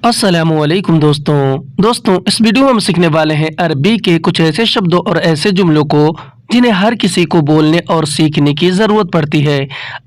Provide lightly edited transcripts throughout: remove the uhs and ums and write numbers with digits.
अस्सलामुअलैकुम दोस्तों इस वीडियो में हम सीखने वाले हैं अरबी के कुछ ऐसे शब्दों और ऐसे जुमलों को जिन्हें हर किसी को बोलने और सीखने की ज़रूरत पड़ती है।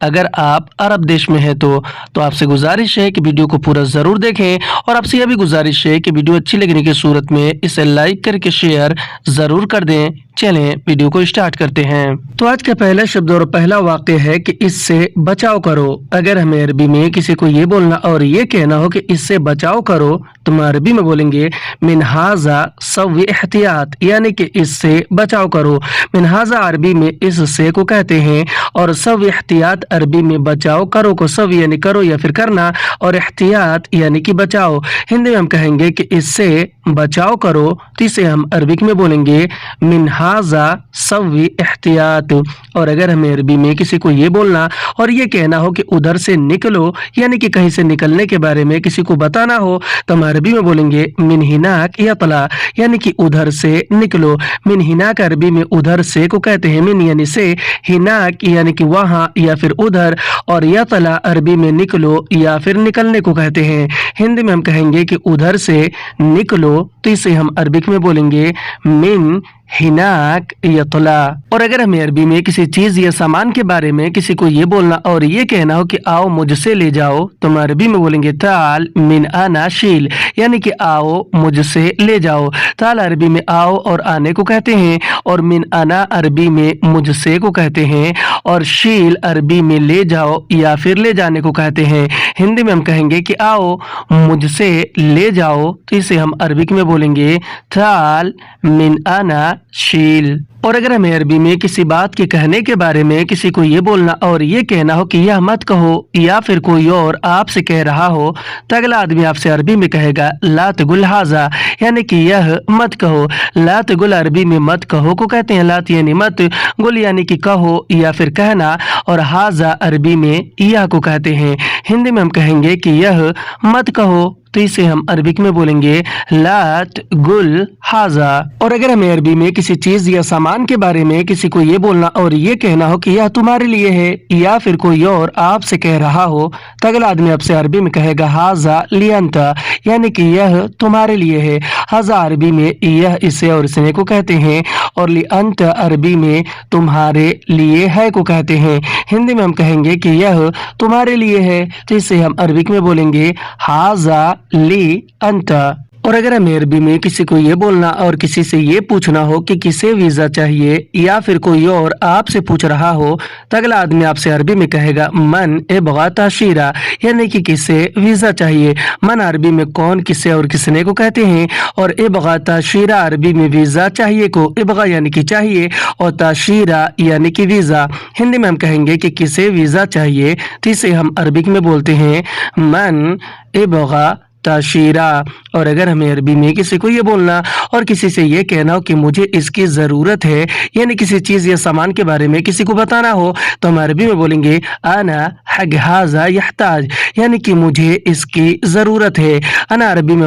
अगर आप अरब देश में हैं तो आपसे गुजारिश है कि वीडियो को पूरा ज़रूर देखें और आपसे यह भी गुजारिश है कि वीडियो अच्छी लगने की सूरत में इसे लाइक करके शेयर ज़रूर कर दें। चलें वीडियो को स्टार्ट करते हैं। तो आज का पहला शब्द और पहला वाक्य है कि इससे बचाव करो। अगर हमें अरबी में किसी को ये बोलना और ये कहना हो कि इससे बचाव करो तो हम अरबी में बोलेंगे मिनहाजा सव्वी एहतियात, यानी कि इससे बचाव करो। मिनहाजा अरबी में इससे को कहते हैं और सव्वी एहतियात अरबी में बचाव करो को सव्वी यानी करो या फिर करना और एहतियात यानी कि बचाओ। हिंदी में हम कहेंगे कि इससे बचाव करो तो इसे हम अरबिक में बोलेंगे मिनहाजा सव्वी एहतियात। और अगर हमें अरबी में किसी को ये बोलना और ये कहना हो कि उधर से निकलो, यानी कि कहीं से निकलने के बारे में किसी को बताना हो तो हम अरबी में बोलेंगे मिन हिनाक यतला, यानी कि उधर से निकलो। मिन हिनाक अरबी में उधर से को कहते हैं, मिन यानी से, हिनाक यानी कि वहाँ या फिर उधर, और यतला अरबी में निकलो या फिर निकलने को कहते हैं। हिंदी में हम कहेंगे कि उधर से निकलो तो इसे हम अरबिक में बोलेंगे मिन हिनाक यतला। और अगर हमें अरबी में किसी चीज या सामान के बारे में किसी को ये बोलना और ये कहना हो कि आओ मुझसे ले जाओ तो हम अरबी में बोलेंगे ताल मिन आना शील, यानी कि आओ मुझसे ले जाओ। ताल अरबी में आओ और आने को कहते हैं और मिन आना अरबी में मुझसे को कहते हैं और शील अरबी में ले जाओ या फिर ले जाने को कहते हैं। हिंदी में हम कहेंगे कि आओ मुझसे ले जाओ तो इसे हम अरबिक में बोलेंगे ताल मिन आना शील। और अगर हमें अरबी में किसी बात के कहने के बारे में किसी को ये बोलना और ये कहना हो कि यह मत कहो या फिर कोई और आपसे कह रहा हो तो अगला आदमी आपसे अरबी में कहेगा ला तगुल हाजा, यानी कि यह मत कहो। ला तगुल अरबी में मत कहो को कहते हैं, लात यानी मत, गुल यानी कि कहो या फिर कहना, और हाजा अरबी में यह को कहते हैं। हिंदी में हम कहेंगे कि यह मत कहो तो इसे हम अरबिक में बोलेंगे लात गुल हाजा। और अगर हमें अरबी में किसी चीज या सामान के बारे में किसी को ये बोलना और ये कहना हो कि यह तुम्हारे लिए है या फिर कोई और आपसे कह रहा हो तो अगला आदमी आपसे अरबी में कहेगा हाजा लियंता, यानी कि यह तुम्हारे लिए है। हाजा अरबी में यह इसे और इसने को कहते हैं और लियंत अरबी में तुम्हारे लिए है को कहते हैं। हिंदी में हम कहेंगे कि यह तुम्हारे लिए है तो इसे हम अरबिक में बोलेंगे हाजा ली अंता। और अगर हमें अरबी में किसी को ये बोलना और किसी से ये पूछना हो कि किसे वीजा चाहिए या फिर कोई और आपसे पूछ रहा हो तो अगला आदमी आपसे अरबी में कहेगा मन इबगा ताशीरा, यानी कि किसे वीजा चाहिए। मन अरबी में कौन, किसे और किसने को कहते हैं और इबगा ताशीरा अरबी में वीजा चाहिए को, इबगा यानी कि चाहिए और ताशीरा यानी कि वीजा। हिंदी में हम कहेंगे कि किसे वीजा चाहिए तो इसे हम अरबिक में बोलते हैं मन इबगा ताशीरा। और अगर हमें अरबी में किसी को ये बोलना और किसी से ये कहना हो कि मुझे इसकी ज़रूरत है, यानी किसी चीज़ या सामान के बारे में किसी को बताना हो तो हम अरबी में बोलेंगे आना हग हाजा यहताज, यानी कि मुझे इसकी ज़रूरत है। अना अरबी में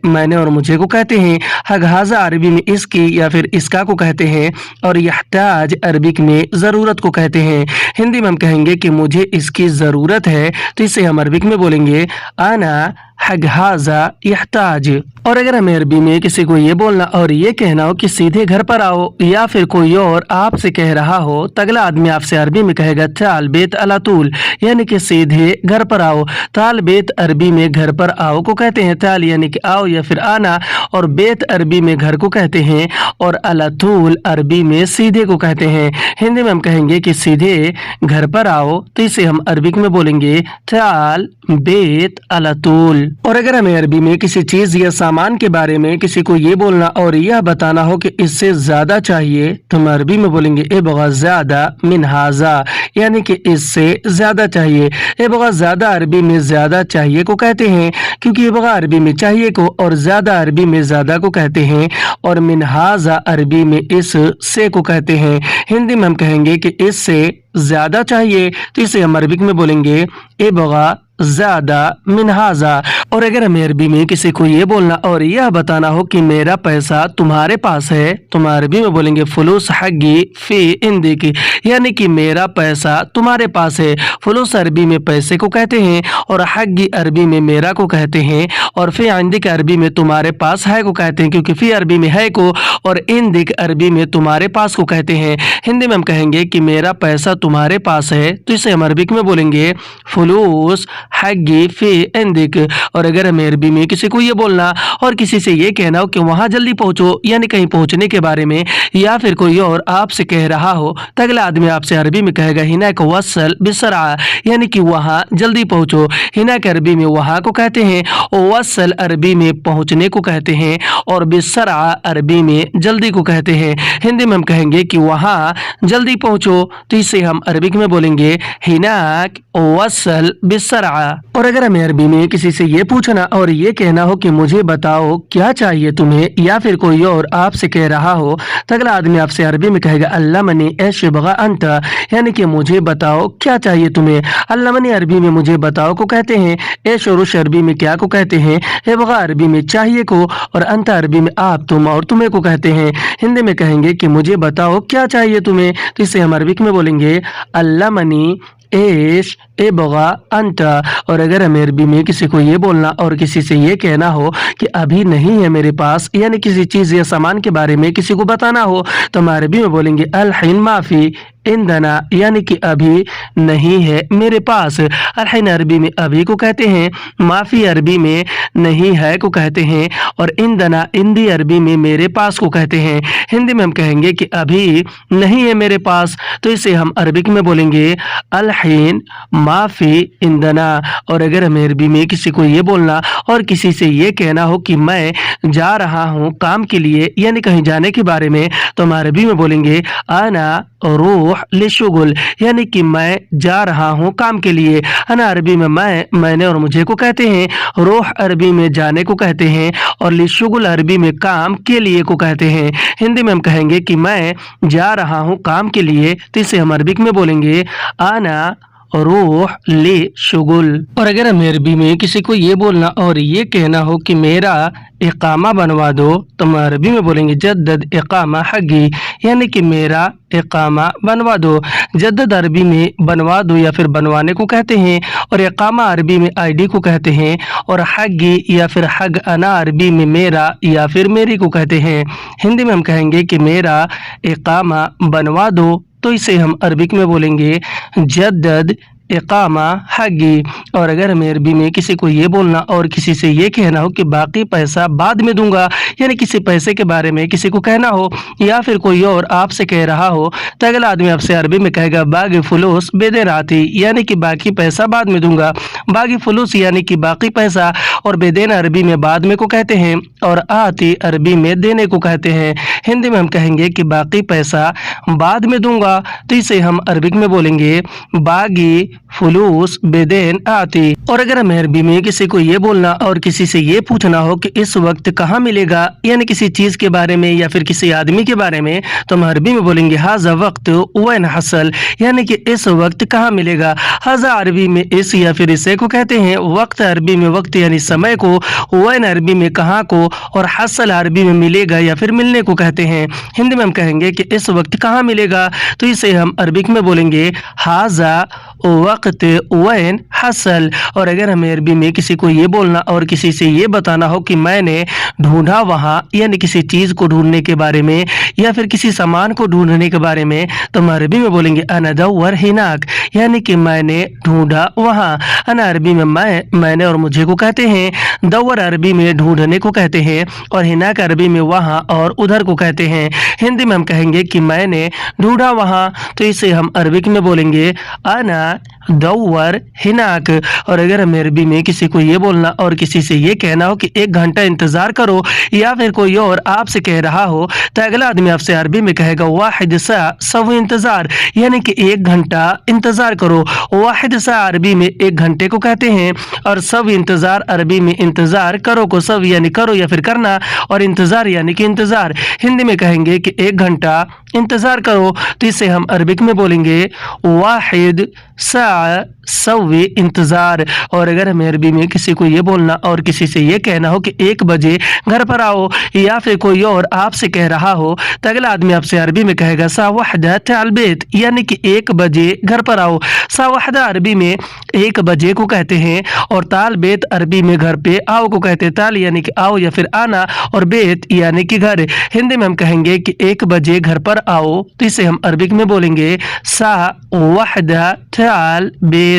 मैंने और मुझे को कहते हैं। हग हाजा अरबी में इसकी या फिर इसका को कहते हैं और यहताज अरबिक में ज़रूरत को कहते हैं। हिंदी में हम कहेंगे कि मुझे इसकी ज़रूरत है तो इसे हम अरबिक में बोलेंगे आना हग हाजा यहताज। और अगर हमें अरबी में किसी को ये बोलना और ये कहना हो कि सीधे घर पर आओ या फिर कोई और आपसे कह रहा हो तो अगला आदमी आपसे अरबी में कहेगा ताल बेत अलातूल, यानी कि सीधे घर पर आओ। ताल बेत अरबी में घर पर आओ को कहते हैं, ताल यानी कि आओ या फिर आना, और बेत अरबी में घर को कहते हैं और अलातूल अरबी में सीधे को कहते हैं। हिंदी में हम कहेंगे कि सीधे घर पर आओ तो इसे हम अरबिक में बोलेंगे ताल बेत अलातूल। और अगर हमें अरबी में किसी चीज या सामान के बारे में किसी को ये बोलना और यह बताना हो कि इससे ज्यादा चाहिए तो हम अरबी में बोलेंगे इबगा ज्यादा मिन हाजा, यानी कि इससे ज्यादा चाहिए। इबगा ज्यादा अरबी में ज्यादा चाहिए को कहते हैं, क्योंकि इबगा अरबी में चाहिए को और ज्यादा अरबी में ज्यादा को कहते हैं और मिन हाजा अरबी में इस से को कहते हैं। हिंदी में हम कहेंगे कि इससे ज्यादा चाहिए तो इसे हम अरबिक में बोलेंगे इबगा ज्यादा मिन हाजा। और अगर हमें अरबी में किसी को ये बोलना और यह बताना हो कि मेरा पैसा तुम्हारे पास है, तो हम अरबी में बोलेंगे फुलूस हग्गी फी इंदिक, यानी कि मेरा पैसा तुम्हारे पास है। फुलूस अरबी में पैसे को कहते हैं और हग्गी अरबी में मेरा को कहते हैं और फी इंदिक अरबी में तुम्हारे पास है को कहते हैं, क्योंकि फी अरबी में है को और इंदिक अरबी में तुम्हारे पास को कहते हैं। हिंदी में हम कहेंगे कि मेरा पैसा तुम्हारे पास है, तो इसे हम अरबिक में बोलेंगे फुलूस हग्गी फी इंदिक। और अगर हमें अरबी में किसी को ये बोलना और किसी से ये कहना हो कि वहां जल्दी पहुंचो, यानी कहीं पहुंचने के बारे में, या फिर कोई और आपसे कह रहा हो, तो अगला आदमी आपसे अरबी में कहेगा हिनाक वसल बिसरा, यानी कि वहां जल्दी पहुंचो। हिनाक अरबी में वहां को कहते हैं, वसल अरबी में पहुंचने को कहते हैं और बिसरा अरबी में जल्दी को कहते हैं। हिंदी में हम कहेंगे कि वहां जल्दी पहुंचो, तो इसे हम अरबिक में बोलेंगे हिनाक वसल बिसरा। और अगर हमें अरबी में किसी से ये पूछना और ये कहना हो कि मुझे बताओ क्या चाहिए तुम्हें, या फिर कोई और आपसे कह रहा हो, तो अगला आदमी आपसे अरबी में कहेगा अल्लामनी एशबगा अंत, यानी कि मुझे बताओ क्या चाहिए तुम्हें। अल्लामनी अरबी में मुझे बताओ को कहते हैं, एशरुश अरबी में क्या को कहते हैं, एबगा अरबी में चाहिए को, और अंत अरबी में आप तुम और तुम्हें को कहते हैं। हिंदी में कहेंगे कि मुझे बताओ क्या चाहिए तुम्हें, तो इसे हम अरबिक में बोलेंगे अल्लामनी एश एबगा अंता। और अगर हमें अरबी में किसी को ये बोलना और किसी से ये कहना हो कि अभी नहीं है मेरे पास, यानी किसी चीज़ या सामान के बारे में किसी को बताना हो, तो हम अरबी में बोलेंगे अल हिन माफ़ी इंदना, यानी कि अभी नहीं है मेरे पास। अलहिन अरबी में अभी को कहते हैं, माफ़ी अरबी में नहीं है को कहते हैं, और इंदना इंदी अरबी में मेरे पास को कहते हैं। हिंदी में हम कहेंगे कि अभी नहीं है मेरे पास, तो इसे हम अरबिक में बोलेंगे अलहिन माफ़ी इंदना। और अगर हमें अरबी में किसी को ये बोलना और किसी से ये कहना हो कि मैं जा रहा हूँ काम के लिए, यानी कहीं जाने के बारे में, तो हम अरबी में बोलेंगे आना रूह लिशुगुल, यानी कि मैं जा रहा हूँ काम के लिए। अना अरबी में मैंने और मुझे को कहते हैं, रूह अरबी में जाने को कहते हैं और लिशुगुल अरबी में काम के लिए को कहते हैं। हिंदी में हम कहेंगे कि मैं जा रहा हूँ काम के लिए, तो इसे हम अरबिक में बोलेंगे आना रूह ले शुगुल। और अगर हमें अरबी में किसी को ये बोलना और ये कहना हो कि मेरा इकामा बनवा दो, तो हम अरबी में बोलेंगे जद्दद इकामा हग्गी, यानी कि मेरा इकामा बनवा दो। जद्दद अरबी में बनवा दो या फिर बनवाने को कहते हैं, और इकामा अरबी में आईडी को कहते हैं, और हग्गी या फिर हग अना अरबी में मेरा या फिर मेरी को कहते हैं। हिंदी में हम कहेंगे कि मेरा इकामा बनवा दो, तो इसे हम अरबिक में बोलेंगे जद्दद इकामा हग्गी। और अगर हमें अरबी में किसी को ये बोलना और किसी से ये कहना हो कि बाकी पैसा बाद में दूंगा, यानी किसी पैसे के बारे में किसी को कहना हो या फिर कोई और आपसे कह रहा हो, तो अगला आदमी आपसे अरबी में कहेगा बागी फुलूस बेदेन आती, यानी कि बाकी पैसा बाद में दूंगा। बागी फुलूस यानी कि बाकी पैसा, और बेदेन अरबी में बाद में को कहते हैं, और आती अरबी में देने को कहते हैं। हिंदी में हम कहेंगे कि बाकी पैसा बाद में दूंगा, तो इसे हम अरबिक में बोलेंगे बागी फुलूस बेदेन आती। और अगर हमें अरबी में किसी को ये बोलना और किसी से ये पूछना हो कि इस वक्त कहाँ मिलेगा, यानी किसी चीज के बारे में या फिर किसी आदमी के बारे में, तो हम अरबी में बोलेंगे हाजा वक्त वैन हसल, यानी कि इस वक्त कहाँ मिलेगा। हाजा अरबी में इस या फिर इसे को कहते हैं, वक्त अरबी में वक्त यानी समय को, वैन अरबी में कहाँ को, और हसल अरबी में मिलेगा या फिर मिलने को कहते हैं। हिंदी में हम कहेंगे कि इस वक्त कहाँ मिलेगा, तो इसे हम अरबिक में बोलेंगे हाजा वक्त वैन हसल। और अगर हमें अरबी में किसी को ये बोलना और किसी से ये बताना हो कि मैंने ढूंढा वहाँ, यानी किसी चीज़ को ढूंढने के बारे में या फिर किसी सामान को ढूंढने के बारे में, तो हम अरबी में बोलेंगे अनदव्वर हिनाक, यानी कि मैंने ढूंढा वहाँ। अना अरबी में मैंने और मुझे को कहते हैं, दव्वर अरबी में ढूंढने को कहते हैं, और हिनाक अरबी में वहाँ और उधर को कहते हैं। हिंदी में हम कहेंगे कि मैंने ढूंढा वहाँ, तो इसे हम अरबिक में बोलेंगे अना दव्वर हिनाक। और अगर हमें अरबी में किसी को ये बोलना और किसी से ये कहना हो कि 1 घंटा इंतजार करो, या फिर कोई और आपसे कह रहा हो, तो अगला आदमी आपसे अरबी में कहेगा वाहिद सा सव इंतजार, यानी कि 1 घंटा इंतजार करो। वाहिद सा अरबी में 1 घंटे को कहते हैं, और सव इंतजार अरबी में इंतजार करो को सव यानी करो या फिर करना, और इंतजार यानी कि इंतजार। हिंदी में कहेंगे कि 1 घंटा इंतज़ार करो, तो इसे हम अरबिक में बोलेंगे वाहिद सा सव्वी इंतज़ार। और अगर हमें अरबी में किसी को ये बोलना और किसी से ये कहना हो कि 1 बजे घर पर आओ, या फिर कोई और आपसे कह रहा हो, तो अगला आदमी आपसे अरबी में कहेगा सा वहदा तअल बैत, यानी कि 1 बजे घर पर आओ। सा वहदा अरबी में 1 बजे को कहते हैं, और ताल बैत अरबी में घर पे आओ को कहते हैं। ताल यानी कि आओ या फिर आना, और बैत यानी कि घर। हिंदी में हम कहेंगे कि 1 बजे घर पर आओ, तो इसे हम अरबिक में बोलेंगे सा वहदा तअल बैत।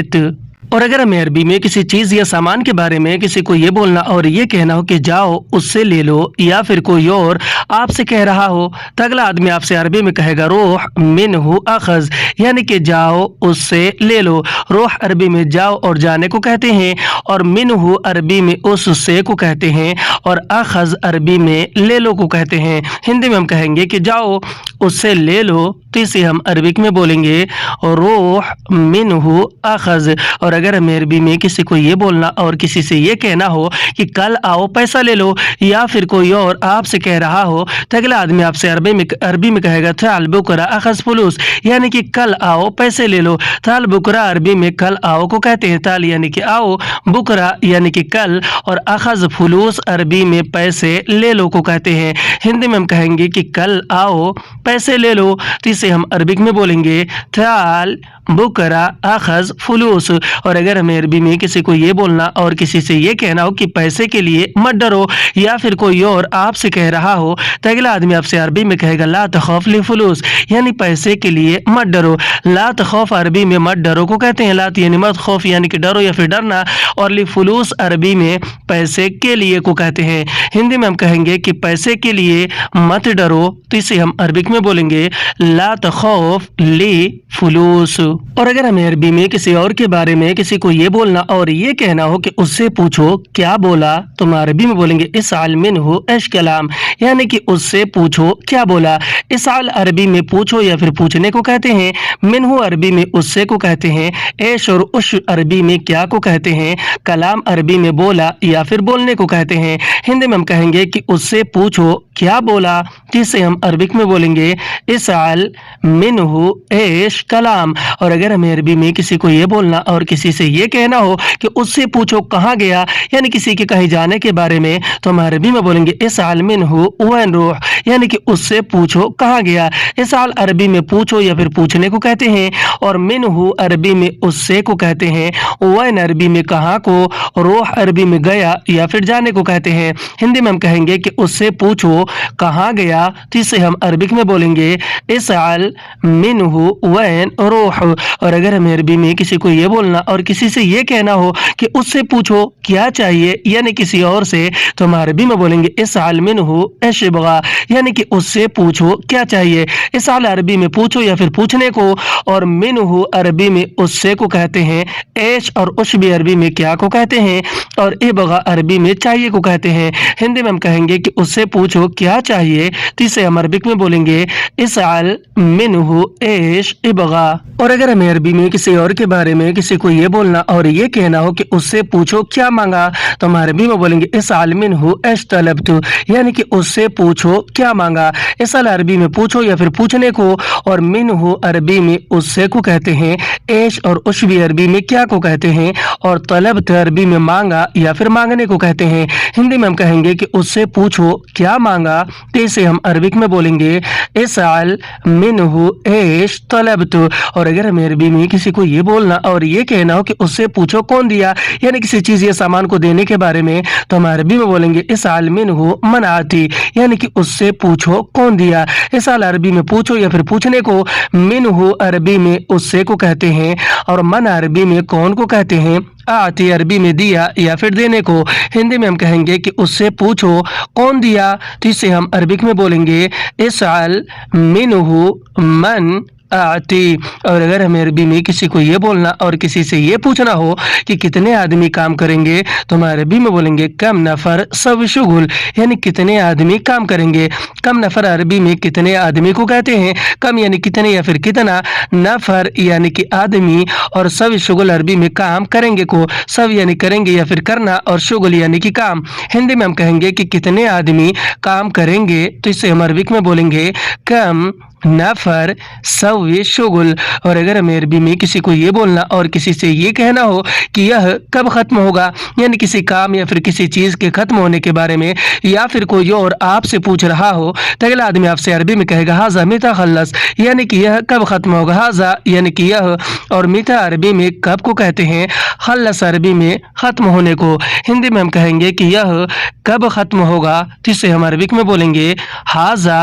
और अगर हमें अरबी में किसी चीज़ या सामान के बारे में किसी को ये बोलना और ये कहना हो कि जाओ उससे ले लो, या फिर कोई और आपसे कह रहा हो, तो अगला आदमी आपसे अरबी में कहेगा रोह मिन्हु अखज़, यानी कि जाओ उससे ले लो। रोह अरबी में जाओ और जाने को कहते हैं, और मिन्हु अरबी में उससे को कहते हैं, और अखज़ अरबी में ले लो को कहते हैं। हिंदी में हम कहेंगे कि जाओ उससे ले लो, तो इसे हम अरबिक में बोलेंगे रोह मिन्हु अखज़। और अगर हमें अरबी में किसी को ये बोलना और किसी से ये कहना हो कि कल आओ पैसा ले लो, या फिर कोई और आपसे कह रहा हो, तो अगला आदमी आपसे अरबी में कहेगा ताल बुकरा अखज़ फुलूस, यानी कि कल आओ पैसे ले लो। ताल बुकरा अरबी में कल आओ को कहते हैं। ताल यानी कि आओ, बुकरा यानी कि कल, और अखज़ फुलूस अरबी में पैसे ले लो को कहते हैं। हिंदी में हम कहेंगे कि कल आओ पैसे ले लो, तो इसे हम अरबिक में बोलेंगे ताल बुकरा अखज़ फुलूस। और अगर हमें अरबी में किसी को ये बोलना और किसी से ये कहना हो कि पैसे के लिए मत डरो, या फिर कोई और आपसे कह रहा हो, तो अगला आदमी आपसे अरबी में कहेगा ला तखौफ ली फुलूस, यानी पैसे के लिए मत डरो। ला तखौफ अरबी में मत डरो को कहते हैं। लात यानी मत, खौफ यानी कि डरो या फिर डरना, और ली फुलूस अरबी में पैसे के लिए को कहते हैं। हिंदी में हम कहेंगे कि पैसे के लिए मत डरो, तो इसे हम अरबिक में बोलेंगे ला तखौफ ली फुलूस। और अगर हमें अरबी में किसी और के बारे में किसी को ये बोलना और ये कहना हो कि उससे पूछो क्या बोला, तो हम अरबी में बोलेंगे इसअल मिन्हु ऐश कलाम, यानी कि उससे पूछो क्या बोला। इसअल अरबी में पूछो या फिर पूछने को कहते हैं। मिन्हु अरबी में उससे को कहते हैं। ऐश और उश अरबी में क्या को कहते हैं। कलाम अरबी में बोला या फिर बोलने को कहते हैं। हिंदी में हम कहेंगे कि उससे पूछो क्या बोला, जिसे हम अरबिक में बोलेंगे इसअल मिन्हु ऐश कलाम। और अगर हमें अरबी में किसी को ये बोलना और किसी से ये कहना हो कि उससे पूछो कहाँ गया, यानी किसी के कहीं जाने के बारे में, तो हम अरबी में बोलेंगे इसअल मिन्हु वैन रूह, यानी कि उससे पूछो कहाँ गया। इसअल अरबी में पूछो या फिर पूछने को कहते हैं, और मिन्हु अरबी में उससे को कहते हैं। वैन अरबी में कहाँ को, रूह अरबी में गया या फिर जाने को कहते हैं। हिंदी में हम कहेंगे कि उससे पूछो कहाँ गया, तो इसे हम अरबिक में बोलेंगे इसअल मिन्हु वैन रूह। और अगर हमें अरबी में किसी को ये बोलना और किसी से ये कहना हो कि उससे पूछो क्या चाहिए, यानी किसी और से, तो हम अरबी में बोलेंगे इसअल मिन्हु ऐश बगा, यानी कि उससे पूछो क्या चाहिए। इसअल अरबी में पूछो या फिर पूछने को, और मिन्हु अरबी में उससे को कहते हैं। ऐश और उश भी अरबी में क्या को कहते हैं, और इबगा अरबी में चाहिए को कहते हैं। हिंदी में हम कहेंगे कि उससे पूछो क्या चाहिए, तो इसे हम अरबिक में बोलेंगे इसअल मिन्हु ऐश इबगा। और अगर हमें अरबी में किसी और के बारे में किसी को ये बोलना और ये कहना हो कि उससे पूछो क्या मांगा, तो हम अरबी में बोलेंगे इसअल मिन्हु ऐश तलबतु, यानी कि उससे पूछो क्या मांगा। इसअल अरबी में पूछो या फिर पूछने को, और मिन्हु अरबी में उससे को कहते हैं। ऐश और उश भी अरबी में क्या को कहते हैं, और तलबत अरबी में मांगा या फिर मांगने को कहते हैं। हिंदी में हम कहेंगे कि उससे पूछो क्या मांगा, तो इसे हम अरबिक में बोलेंगे इसअल मिन्हु ऐश तलबतु। और अगर हमें अरबी में किसी को ये बोलना और ये कहना हो कि उससे पूछो कौन दिया, यानी किसी चीज या सामान को देने के बारे में, तो हम अरबी में बोलेंगे इसअल मिन्हु मन आती, यानी कि उससे पूछो कौन दिया। इसअल अरबी में पूछो या फिर पूछने को, मिन्हु अरबी में उससे को कहते हैं, और मन अरबी में कौन को कहते हैं। आती अरबी में दिया या फिर देने को। हिंदी में हम कहेंगे कि उससे पूछो कौन दिया, तो इसे हम अरबिक में बोलेंगे इसअल मिन्हु मन आती। और अगर हमें अरबी में किसी को ये बोलना और किसी से ये पूछना हो कि कितने आदमी काम करेंगे, तो हम अरबी में बोलेंगे कम नफर सब शुगुल, यानी कितने आदमी काम करेंगे। कम नफर अरबी में कितने आदमी को कहते हैं। कम यानी कितने या फिर कितना, नफर यानी कि आदमी, और सब शुगुल अरबी में काम करेंगे को। सब यानी करेंगे या फिर करना, और शुगुल यानी कि काम। हिंदी में हम कहेंगे कि कितने आदमी काम करेंगे, तो इसे हम अरबिक में बोलेंगे कम नफर सवी शुगुल। और अगर हमें अरबी में किसी को ये बोलना और किसी से ये कहना हो कि यह कब ख़त्म होगा, यानी किसी काम या फिर किसी चीज़ के ख़त्म होने के बारे में, या फिर कोई और आपसे पूछ रहा हो, तो अगला आदमी आपसे अरबी में कहेगा हाजा मीता खल्लस, यानी कि यह कब ख़त्म होगा। हाजा यानी कि यह, और मीता अरबी में कब को कहते हैं, खल्लस अरबी में ख़त्म होने को। हिंदी में हम कहेंगे कि यह कब ख़त्म होगा, तो इसे हम अरबिक में बोलेंगे हाजा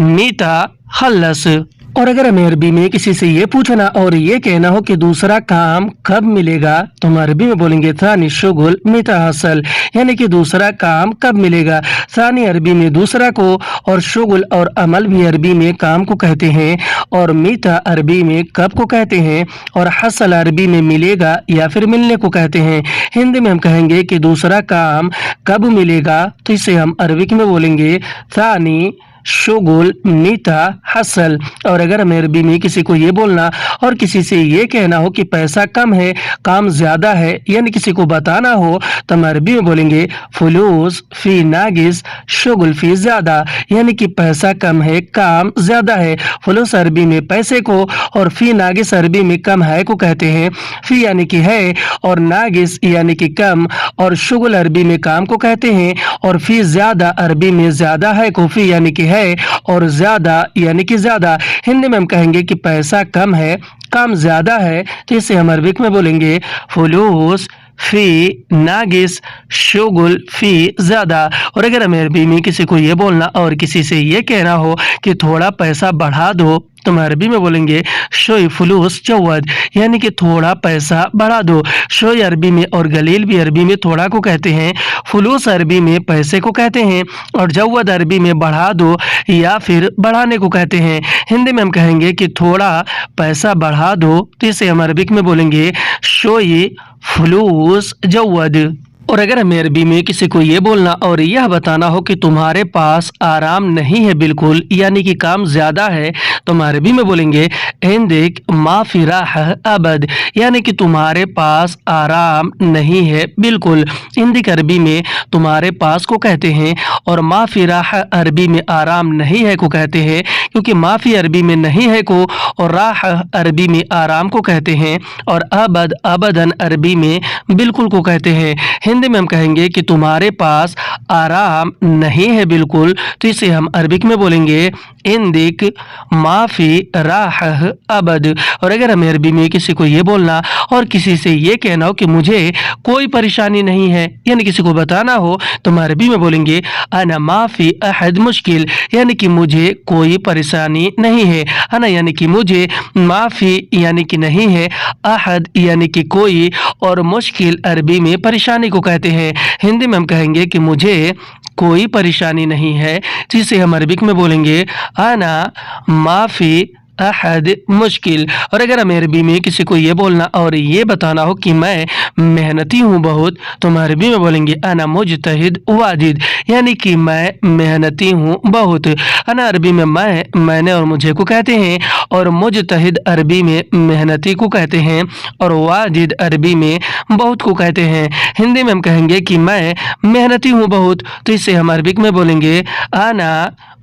मीता खल्लस। और अगर हमें अरबी में किसी से ये पूछना और ये कहना हो कि दूसरा काम कब मिलेगा, तो हम अरबी में बोलेंगे थानी शुगुल मीता हसल, यानी कि दूसरा काम कब मिलेगा। थानी अरबी में दूसरा को, और शुगुल और अमल भी अरबी में काम को कहते हैं, और मीता अरबी में कब को कहते हैं, और हसल अरबी में मिलेगा या फिर मिलने को कहते हैं। हिंदी में हम कहेंगे कि दूसरा काम कब मिलेगा, तो इसे हम अरबिक में बोलेंगे थानी शुगुल मीता हसल। और अगर हमें अरबी में किसी को ये बोलना और किसी से ये कहना हो कि पैसा कम है काम ज़्यादा है, यानी किसी को बताना हो, तो हम अरबी में बोलेंगे फुलूस फी नागिस शुगुल फी ज़्यादा, यानी कि पैसा कम है काम ज़्यादा है। फुलूस अरबी में पैसे को, और फी नागिस अरबी में कम है को कहते हैं। फी यानी कि है, और नागिस यानी कि कम, और शुगुल अरबी में काम को कहते हैं, और फी ज़्यादा अरबी में ज़्यादा है को, फी यानी कि है, और ज्यादा यानी कि ज्यादा। हिंदी में हम कहेंगे कि पैसा कम है काम ज्यादा है, तो इसे हम अरबिक में बोलेंगे फुलूस फी नागिस शुगुल फी ज्यादा। और अगर हमें अरबी में किसी को ये बोलना और किसी से ये कहना हो कि थोड़ा पैसा बढ़ा दो, तो हम अरबी में बोलेंगे शोई फुलूस चौवद, यानी कि थोड़ा पैसा बढ़ा दो। शोई अरबी में और गलील भी अरबी में थोड़ा को कहते हैं, फुलूस अरबी में पैसे को कहते हैं, और जौवद अरबी में बढ़ा दो या फिर बढ़ाने को कहते हैं। हिंदी में हम कहेंगे कि थोड़ा पैसा बढ़ा दो, तो इसे हम अरबिक में बोलेंगे शोई फुलूस जौवद। और अगर हमें अरबी में किसी को ये बोलना और यह बताना हो कि तुम्हारे पास आराम नहीं है बिल्कुल, यानी कि काम ज़्यादा है, तो हम अरबी में बोलेंगे इंदिक माफी राह अबद, यानी कि तुम्हारे पास आराम नहीं है बिल्कुल। इंदिक अरबी में तुम्हारे पास को कहते हैं, और माफी राह अरबी में आराम नहीं है को कहते हैं, क्योंकि माफी अरबी में नहीं है को, और राह अरबी में आराम को कहते हैं, और अबद अबदन अरबी में बिल्कुल को कहते हैं। हिंदी में हम कहेंगे कि तुम्हारे पास आराम नहीं है बिल्कुल, तो इसे हम अरबिक में बोलेंगे इंदिक माफी राह अबद। और अगर हमें अरबी में किसी को ये बोलना और किसी से ये कहना हो कि मुझे कोई परेशानी नहीं है, यानी किसी को बताना हो, तो हम अरबी में बोलेंगे अना माफी अहद मुश्किल, यानी कि मुझे कोई परेशानी नहीं है। अना यानी कि मुझे, माफी यानी कि नहीं है, अहद यानी कि कोई, और मुश्किल अरबी में परेशानी को कहते हैं। हिंदी में हम कहेंगे कि मुझे कोई परेशानी नहीं है, जिसे हम अरबिक में बोलेंगे आना माफी अहद मुश्किल। और अगर हमें अरबी में किसी को ये बोलना और ये बताना हो कि मैं मेहनती हूँ बहुत, तो हम अरबी में बोलेंगे अना मुजतहिद वाजिद, यानी कि मैं मेहनती हूँ बहुत। अना अरबी में मैंने और मुझे को कहते हैं, और मुजतहिद अरबी में मेहनती को कहते हैं, और वाजिद अरबी में बहुत को कहते हैं। हिंदी में हम कहेंगे कि मैं मेहनती हूँ बहुत, तो इसे हम अरबिक में बोलेंगे आना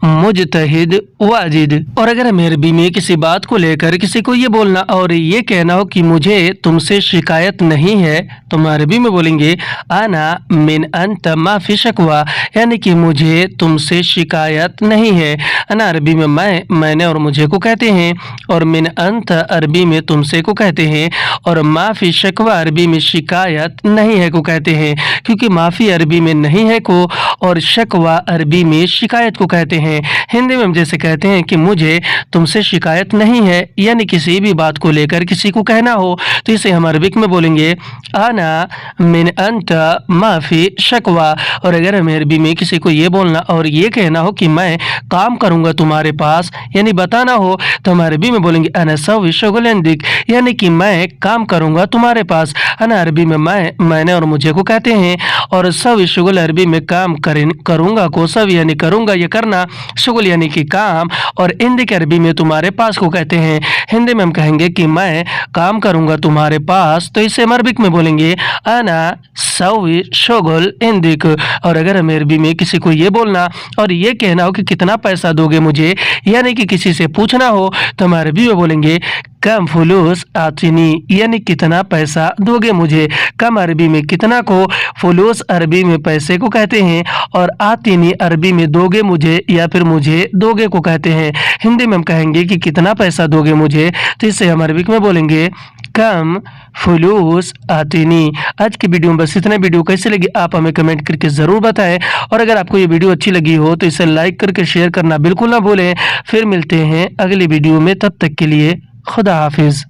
मुजतहिद वाजिद। और अगर हमें अरबी में किसी बात को लेकर किसी को ये बोलना और ये कहना हो कि मुझे तुमसे शिकायत नहीं है, तो हम अरबी में बोलेंगे आना मिन अंत माफी शकवा, यानी कि मुझे तुमसे शिकायत नहीं है। अना अरबी में मैंने और मुझे को कहते हैं, और मिन अंत अरबी में तुमसे को कहते हैं, और माफी शकवा अरबी में शिकायत नहीं है को कहते हैं, क्योंकि माफी अरबी में नहीं है को, और शकवा अरबी में शिकायत को कहते हैं। हिंदी में हम जैसे कहते हैं कि मुझे तुमसे शिकायत नहीं है, यानी किसी भी बात को लेकर किसी को कहना हो, तो इसे हम अरबिक में बोलेंगे आना मिन अंत माफी शकवा। और अगर हमें अरबी में किसी को ये बोलना और ये कहना हो कि मैं काम करूंगा तुम्हारे पास, यानी बताना हो, तो हम अरबी में बोलेंगे अना सवी शुगुल इंदिक, यानी कि मैं काम करूंगा तुम्हारे पास। अना अरबी में मैंने और मुझे को कहते हैं, और सवी शुगुल अरबी में काम करूंगा को, सवी यानी करूंगा ये करना, शुगुल यानी कि काम, और इंदिक अरबी में तुम्हारे पास को कहते हैं। हिंदी में हम कहेंगे कि मैं काम करूंगा तुम्हारे पास, तो इसे हम अरबिक में बोलेंगे अना सौवी शोगल इंदिक। और अगर हमें अरबी में किसी को ये बोलना और ये कहना हो कि कितना पैसा दोगे मुझे, यानी कि किसी से पूछना हो, तो हम अरबी में बोलेंगे कम फुलूस आतिनी, यानी कितना पैसा दोगे मुझे। कम अरबी में कितना को, फुलूस अरबी में पैसे को कहते हैं, और आतिनी अरबी में दोगे मुझे या फिर मुझे दोगे को कहते हैं। हिंदी में हम कहेंगे कि कितना पैसा दोगे मुझे, तो इसे हम अरबिक में बोलेंगे कम फुलूस आतिनी। आज की वीडियो में बस इतना। वीडियो कैसे लगी आप हमें कमेंट करके ज़रूर बताएं, और अगर आपको ये वीडियो अच्छी लगी हो तो इसे लाइक करके शेयर करना बिल्कुल ना भूलें। फिर मिलते हैं अगली वीडियो में, तब तक के लिए खुदा हाफिज़।